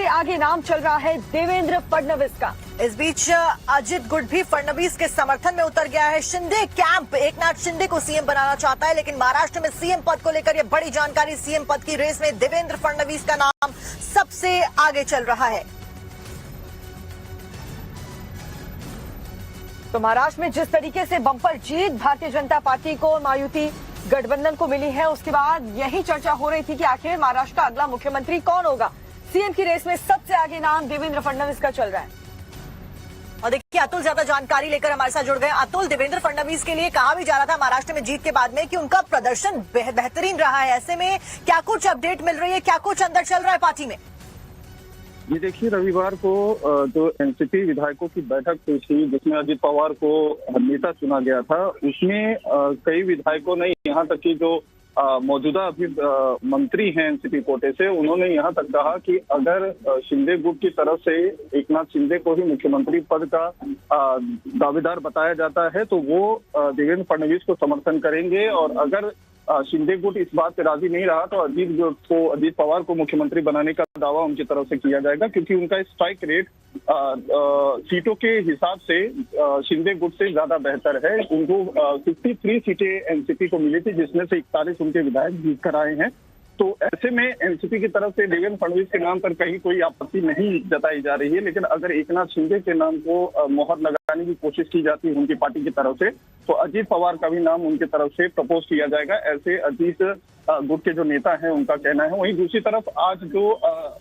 सबसे आगे नाम चल रहा है देवेंद्र फडणवीस का। इस बीच अजित गुट भी फडणवीस के समर्थन में उतर गया है। शिंदे कैंप एकनाथ शिंदे को सीएम बनाना चाहता है, लेकिन महाराष्ट्र में सीएम पद को लेकर यह बड़ी जानकारी। सीएम पद की रेस में देवेंद्र फडणवीस का नाम सबसे आगे चल रहा है। तो महाराष्ट्र में जिस तरीके से बम्पर जीत भारतीय जनता पार्टी को महायुति गठबंधन को मिली है, उसके बाद यही चर्चा हो रही थी कि आखिर महाराष्ट्र का अगला मुख्यमंत्री कौन होगा। सीएम की रेस में सबसे आगे नाम देवेंद्र फडणवीस का चल रहा है। और देखिए अतुल ज्यादा जानकारी लेकर हमारे साथ जुड़ गए। अतुल, देवेंद्र फडणवीस के लिए कहा भी जा रहा था महाराष्ट्र में जीत के बाद में कि उनका प्रदर्शन बेहतरीन रहा है। ऐसे में क्या कुछ अपडेट मिल रही है, क्या कुछ अंदर चल रहा है पार्टी में? ये देखिए, रविवार को जो एनसीपी विधायकों की बैठक हुई थी जिसमें अजित पवार को नेता चुना गया था, उसमें कई विधायकों ने यहाँ तक कि जो मौजूदा अभी मंत्री हैं एनसीपी कोटे से, उन्होंने यहाँ तक कहा कि अगर शिंदे गुट की तरफ से एकनाथ शिंदे को ही मुख्यमंत्री पद का दावेदार बताया जाता है तो वो देवेंद्र फडणवीस को समर्थन करेंगे, और अगर शिंदे गुट इस बात पे राजी नहीं रहा तो अजित पवार को मुख्यमंत्री बनाने का दावा उनकी तरफ से किया जाएगा, क्योंकि उनका स्ट्राइक रेट सीटों के हिसाब से शिंदे गुट से ज्यादा बेहतर है। उनको 53 सीटें एनसीपी को मिली थी, जिसमें से 41 उनके विधायक जीत कर आए हैं। तो ऐसे में एनसीपी की तरफ से देवेंद्र फडणवीस के नाम पर कहीं कोई आपत्ति नहीं जताई जा रही है, लेकिन अगर एकनाथ शिंदे के नाम को मोहर लगाने की कोशिश की जाती है उनकी पार्टी की तरफ से, तो अजित पवार का भी नाम उनकी तरफ से प्रपोज किया जाएगा, ऐसे अजित गुट के जो नेता हैं उनका कहना है। वहीं दूसरी तरफ आज जो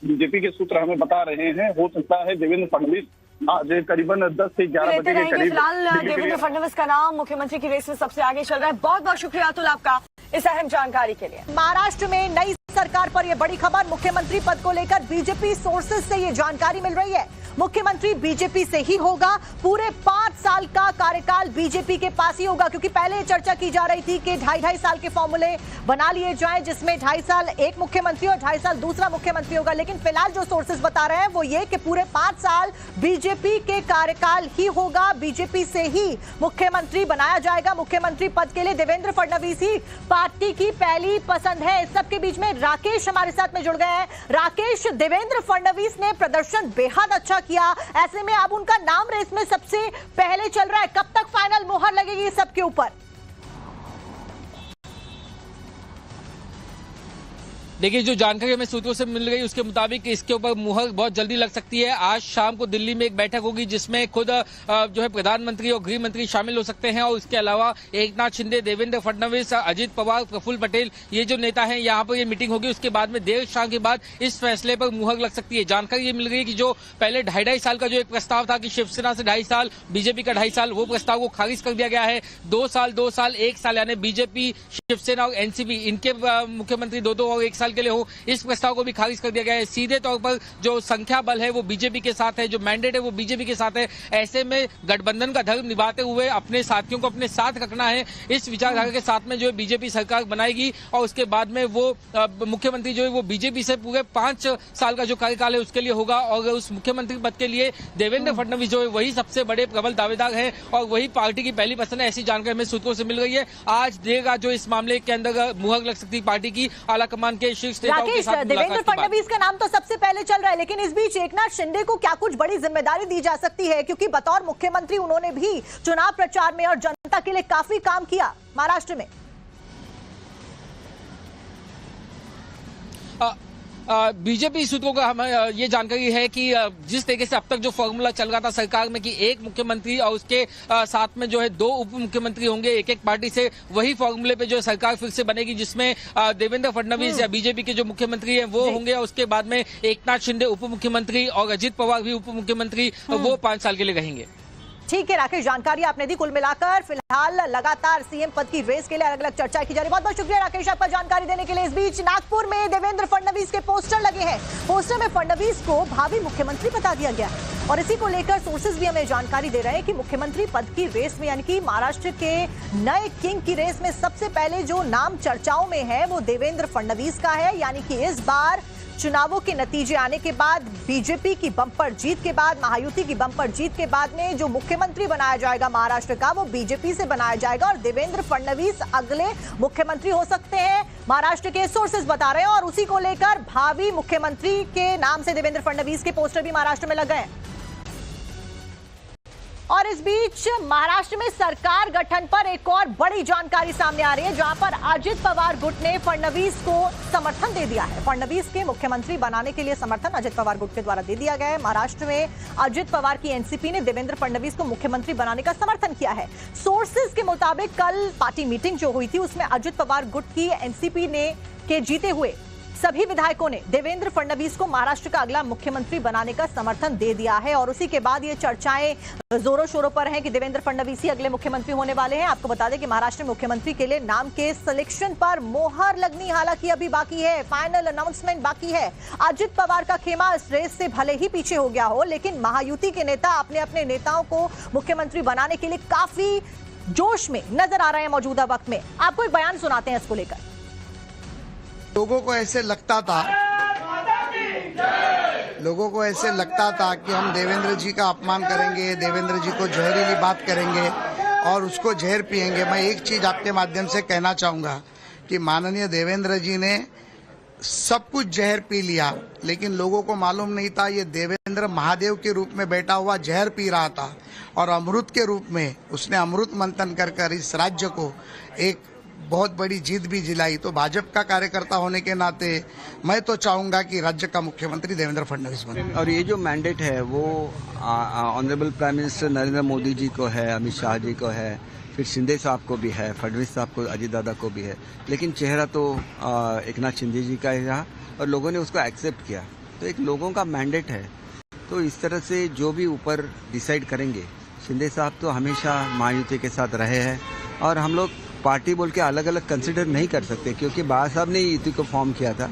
बीजेपी के सूत्र हमें बता रहे हैं, हो सकता है देवेंद्र फडणवीस आज करीबन 10 से 11 बजे के करीब। फिलहाल देवेंद्र फडणवीस का नाम मुख्यमंत्री की रेस में सबसे आगे चल रहा है। बहुत बहुत शुक्रिया अतुल आपका इस अहम जानकारी के लिए। महाराष्ट्र में नई सरकार पर यह बड़ी खबर, मुख्यमंत्री पद को लेकर बीजेपी सोर्सेज से ये जानकारी मिल रही है। मुख्यमंत्री बीजेपी से ही होगा, पूरे 5 साल का कार्यकाल बीजेपी के पास ही होगा, क्योंकि पहले चर्चा की जा रही थी कि 2.5 साल के फॉर्मूले बना लिए जाएं, जिसमें 2.5 साल एक मुख्यमंत्री और 2.5 साल दूसरा मुख्यमंत्री होगा। लेकिन फिलहाल जो सोर्सेज बता रहे हैं वो ये कि पूरे 5 साल बीजेपी के कार्यकाल ही होगा, बीजेपी से ही मुख्यमंत्री बनाया जाएगा। मुख्यमंत्री पद के लिए देवेंद्र फडणवीस ही पार्टी की पहली पसंद है। इस सबके बीच में राकेश हमारे साथ में जुड़ गए हैं। राकेश, देवेंद्र फडणवीस ने प्रदर्शन बेहद अच्छा किया, ऐसे में अब उनका नाम रेस में सबसे पहले चल रहा है। कब तक फाइनल मोहर लगेगी सबके ऊपर? देखिए, जो जानकारी हमें सूत्रों से मिल गई उसके मुताबिक इसके ऊपर मुहर बहुत जल्दी लग सकती है। आज शाम को दिल्ली में एक बैठक होगी जिसमें खुद जो है प्रधानमंत्री और गृह मंत्री शामिल हो सकते हैं, और इसके अलावा एकनाथ शिंदे, देवेंद्र फडणवीस, अजित पवार, प्रफुल्ल पटेल, ये जो नेता हैं यहाँ पर ये मीटिंग होगी। उसके बाद में देर शाम के बाद इस फैसले पर मुहर लग सकती है। जानकारी ये मिल गई कि जो पहले 2.5 साल का जो एक प्रस्ताव था कि शिवसेना से 2.5 साल, बीजेपी का 2.5 साल, वो प्रस्ताव को खारिज कर दिया गया है। 2 साल 1 साल, यानी बीजेपी, शिवसेना और एनसीपी इनके मुख्यमंत्री 2 और 1 साल के लिए हो, इस प्रस्ताव को भी खारिज कर दिया गया है। सीधे तौर पर जो संख्या बल है वो बीजेपी के साथ है, जो मैंडेट है वो बीजेपी के साथ है। ऐसे में गठबंधन का धर्म निभाते हुए अपने साथियों को अपने साथ रखना है, इस विचारधारा के साथ में जो है बीजेपी सरकार बनाएगी, और उसके बाद में वो मुख्यमंत्री जो है वो बीजेपी से पूरे 5 साल का जो कार्यकाल है उसके लिए होगा, और उस मुख्यमंत्री पद के लिए देवेंद्र फडणवीस जो है वही सबसे बड़े प्रबल दावेदार है और वही पार्टी की पहली पसंद है। ऐसी जानकारी हमें सूत्रों से मिल रही है। आज देगा जो इस मामले के अंदर मुहर लग सकती है पार्टी की आला कमान के शीर्ष नेताओं के साथ। देवेंद्र फडणवीस का नाम तो सबसे पहले चल रहा है, लेकिन इस बीच एकनाथ शिंदे को क्या कुछ बड़ी जिम्मेदारी दी जा सकती है, क्योंकि बतौर मुख्यमंत्री उन्होंने भी चुनाव प्रचार में और जनता के लिए काफी काम किया महाराष्ट्र में। बीजेपी सूत्रों का हमें ये जानकारी है कि जिस तरीके से अब तक जो फॉर्मूला चल रहा था सरकार में कि एक मुख्यमंत्री और उसके साथ में जो है 2 उप मुख्यमंत्री होंगे एक पार्टी से, वही फॉर्मूले पे जो सरकार फिर से बनेगी, जिसमें देवेंद्र फडणवीस या बीजेपी के जो मुख्यमंत्री हैं वो होंगे, और उसके बाद में एकनाथ शिंदे उप मुख्यमंत्री और अजित पवार भी उप मुख्यमंत्री, वो 5 साल के लिए रहेंगे। ठीक है राकेश, जानकारी आपने दी। कुल मिलाकर फिलहाल लगातार सीएम पद की रेस के लिए अलग अलग चर्चा की जा रही है। बहुत बहुत शुक्रिया राकेश आपका जानकारी देने के लिए। इस बीच नागपुर में देवेंद्र फडणवीस के पोस्टर लगे हैं। पोस्टर में फडणवीस को भावी मुख्यमंत्री बता दिया गया, और इसी को लेकर सोर्सेज भी हमें जानकारी दे रहे हैं कि मुख्यमंत्री पद की रेस में, यानी कि महाराष्ट्र के नए किंग की रेस में सबसे पहले जो नाम चर्चाओं में है वो देवेंद्र फडणवीस का है। यानी कि इस बार चुनावों के नतीजे आने के बाद, बीजेपी की बम्पर जीत के बाद, महायुति की बम्पर जीत के बाद में जो मुख्यमंत्री बनाया जाएगा महाराष्ट्र का, वो बीजेपी से बनाया जाएगा और देवेंद्र फडणवीस अगले मुख्यमंत्री हो सकते हैं, महाराष्ट्र के सोर्सेज बता रहे हैं। और उसी को लेकर भावी मुख्यमंत्री के नाम से देवेंद्र फडणवीस के पोस्टर भी महाराष्ट्र में लग गए। और इस बीच महाराष्ट्र में सरकार गठन पर एक और बड़ी जानकारी सामने आ रही है, जहां पर अजित पवार गुट ने फडणवीस को समर्थन दे दिया है। फडणवीस के मुख्यमंत्री बनाने के लिए समर्थन अजित पवार गुट के द्वारा दे दिया गया है। महाराष्ट्र में अजित पवार की एनसीपी ने देवेंद्र फडणवीस को मुख्यमंत्री बनाने का समर्थन किया है। सोर्सेज के मुताबिक कल पार्टी मीटिंग जो हुई थी, उसमें अजित पवार गुट की एनसीपी के जीते हुए सभी विधायकों ने देवेंद्र फडणवीस को महाराष्ट्र का अगला मुख्यमंत्री बनाने का समर्थन दे दिया है। और उसी के बाद ये चर्चाएं जोरों शोरों पर हैं कि देवेंद्र फडणवीस ही अगले मुख्यमंत्री होने वाले हैं। आपको बता दें कि महाराष्ट्र में मुख्यमंत्री के लिए नाम के सिलेक्शन पर मोहर लगनी हालांकि अभी बाकी है, फाइनल अनाउंसमेंट बाकी है। अजित पवार का खेमा इस रेस से भले ही पीछे हो गया हो, लेकिन महायुति के नेता अपने अपने नेताओं को मुख्यमंत्री बनाने के लिए काफी जोश में नजर आ रहे हैं मौजूदा वक्त में। आपको एक बयान सुनाते हैं इसको लेकर। लोगों को ऐसे लगता था कि हम देवेंद्र जी का अपमान करेंगे, देवेंद्र जी को जहरीली बात करेंगे और उसको जहर पिएंगे। मैं एक चीज आपके माध्यम से कहना चाहूंगा कि माननीय देवेंद्र जी ने सब कुछ जहर पी लिया, लेकिन लोगों को मालूम नहीं था ये देवेंद्र महादेव के रूप में बैठा हुआ जहर पी रहा था और अमृत के रूप में उसने अमृत मंथन कर इस राज्य को एक बहुत बड़ी जीत भी दिलाई। तो भाजपा का कार्यकर्ता होने के नाते मैं तो चाहूंगा कि राज्य का मुख्यमंत्री देवेंद्र फडणवीस बने। और ये जो मैंडेट है वो honourable prime minister Narendra Modi ji को है, अमित शाह जी को है, फिर शिंदे साहब को भी है, फडणवीस साहब को, अजीत दादा को भी है, लेकिन चेहरा तो एकनाथ शिंदे जी का ही रहा और लोगों ने उसको एक्सेप्ट किया। तो एक लोगों का मैंडेट है, तो इस तरह से जो भी ऊपर डिसाइड करेंगे, शिंदे साहब तो हमेशा महायुति के साथ रहे हैं और हम लोग पार्टी बोल के अलग अलग कंसिडर नहीं कर सकते, क्योंकि बाबा साहब ने युति को फॉर्म किया था।